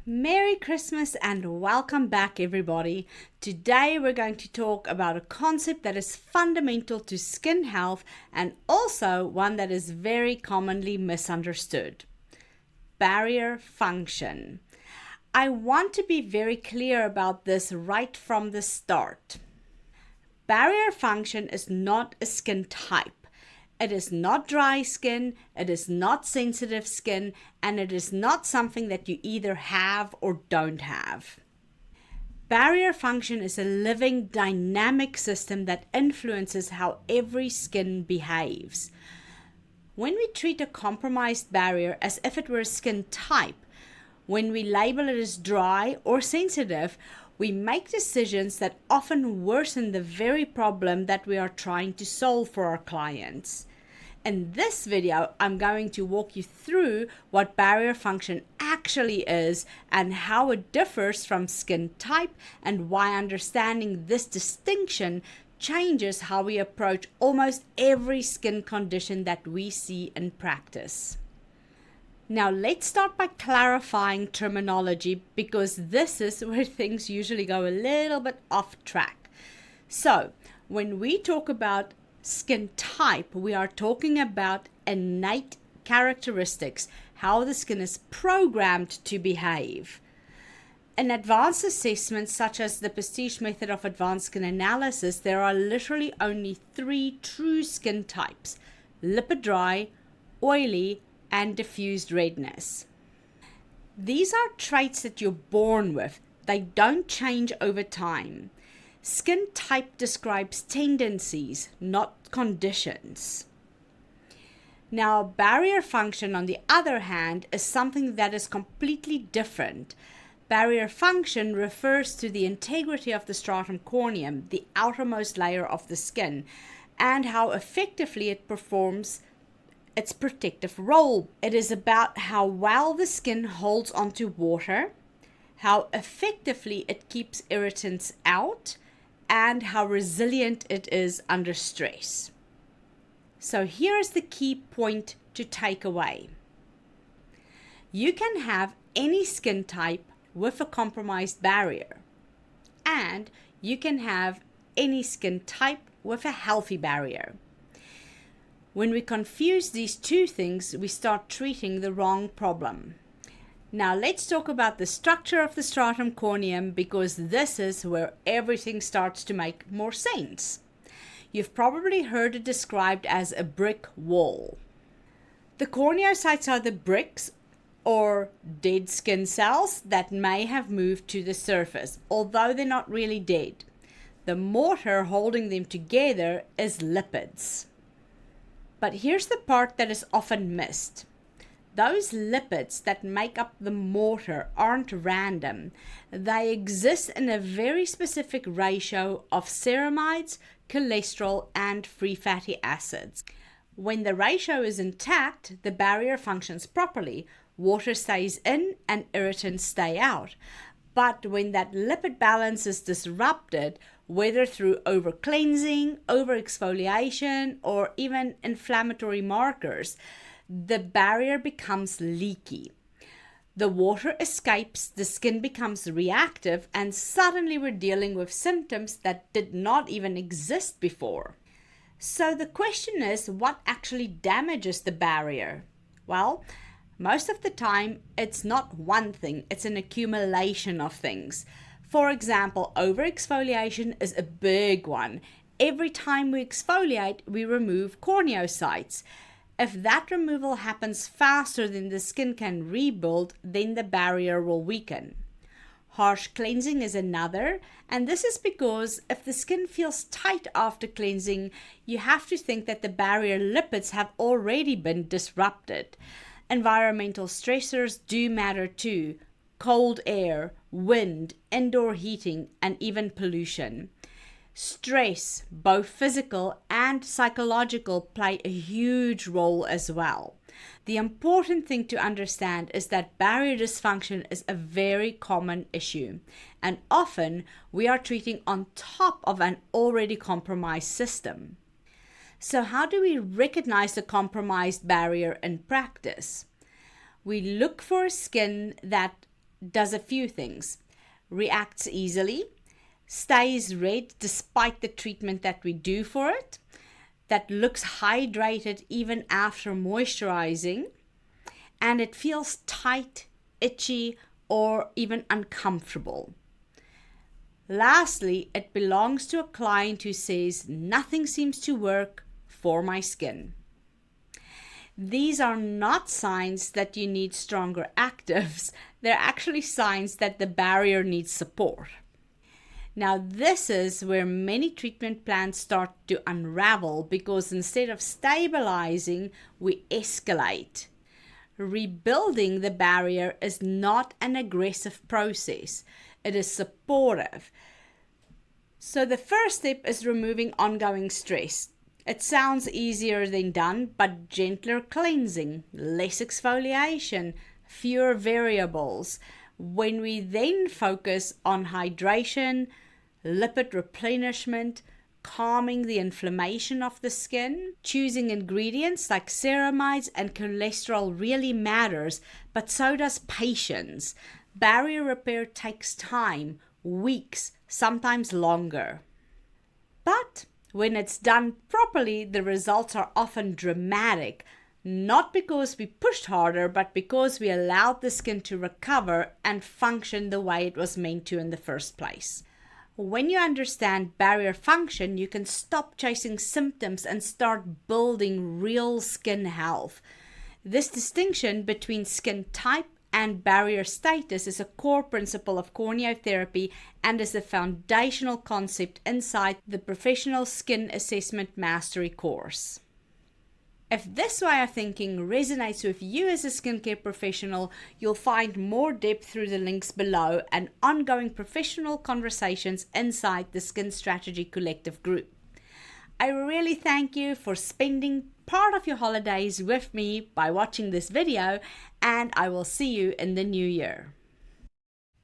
Merry Christmas and welcome back, everybody. Today we're going to talk about a concept that is fundamental to skin health and also one that is very commonly misunderstood: barrier function. I want to be very clear about this right from the start. Barrier function is not a skin type. It is not dry skin, it is not sensitive skin, and it is not something that you either have or don't have. Barrier function is a living, dynamic system that influences how every skin behaves. When we treat a compromised barrier as if it were a skin type, when we label it as dry or sensitive, we make decisions that often worsen the very problem that we are trying to solve for our clients. In this video, I'm going to walk you through what barrier function actually is and how it differs from skin type and why understanding this distinction changes how we approach almost every skin condition that we see in practice. Now let's start by clarifying terminology because this is where things usually go a little bit off track. So when we talk about skin type, we are talking about innate characteristics, how the skin is programmed to behave. In advanced assessments such as the Prestige method of advanced skin analysis, there are literally only 3 true skin types: lipid dry, oily, and diffused redness. These are traits that you're born with. They don't change over time. Skin type describes tendencies, not conditions. Now, barrier function, on the other hand, is something that is completely different. Barrier function refers to the integrity of the stratum corneum, the outermost layer of the skin, and how effectively it performs its protective role. It is about how well the skin holds onto water, how effectively it keeps irritants out, and how resilient it is under stress. So here's the key point to take away. You can have any skin type with a compromised barrier, and you can have any skin type with a healthy barrier. When we confuse these two things, we start treating the wrong problem. Now let's talk about the structure of the stratum corneum because this is where everything starts to make more sense. You've probably heard it described as a brick wall. The corneocytes are the bricks or dead skin cells that may have moved to the surface, although they're not really dead. The mortar holding them together is lipids. But here's the part that is often missed. Those lipids that make up the mortar aren't random. They exist in a very specific ratio of ceramides, cholesterol, and free fatty acids. When the ratio is intact, the barrier functions properly. Water stays in and irritants stay out. But when that lipid balance is disrupted, whether through over-cleansing, over-exfoliation, or even inflammatory markers, the barrier becomes leaky. The water escapes, the skin becomes reactive, and suddenly we're dealing with symptoms that did not even exist before. So the question is, what actually damages the barrier? Well, most of the time, it's not one thing, it's an accumulation of things. For example, overexfoliation is a big one. Every time we exfoliate, we remove corneocytes. If that removal happens faster than the skin can rebuild, then the barrier will weaken. Harsh cleansing is another, and this is because if the skin feels tight after cleansing, you have to think that the barrier lipids have already been disrupted. Environmental stressors do matter too. Cold air, wind, indoor heating, and even pollution. Stress, both physical and psychological, play a huge role as well. The important thing to understand is that barrier dysfunction is a very common issue, and often we are treating on top of an already compromised system. So how do we recognize the compromised barrier in practice? We look for a skin that does a few things. Reacts easily, stays red despite the treatment that we do for it, that looks hydrated even after moisturizing, and it feels tight, itchy, or even uncomfortable. Lastly, it belongs to a client who says nothing seems to work for my skin. These are not signs that you need stronger actives. They're actually signs that the barrier needs support. Now, this is where many treatment plans start to unravel because instead of stabilizing, we escalate. Rebuilding the barrier is not an aggressive process. It is supportive. So the first step is removing ongoing stress. It sounds easier than done, but gentler cleansing, less exfoliation, fewer variables. When we then focus on hydration, lipid replenishment, calming the inflammation of the skin, choosing ingredients like ceramides and cholesterol really matters, but so does patience. Barrier repair takes time, weeks, sometimes longer. But when it's done properly, the results are often dramatic, not because we pushed harder, but because we allowed the skin to recover and function the way it was meant to in the first place. When you understand barrier function, you can stop chasing symptoms and start building real skin health. This distinction between skin type and barrier status is a core principle of corneotherapy and is a foundational concept inside the Professional Skin Assessment Mastery course. If this way of thinking resonates with you as a skincare professional, you'll find more depth through the links below and ongoing professional conversations inside the Skin Strategy Collective group. I really thank you for spending part of your holidays with me by watching this video, and I will see you in the new year.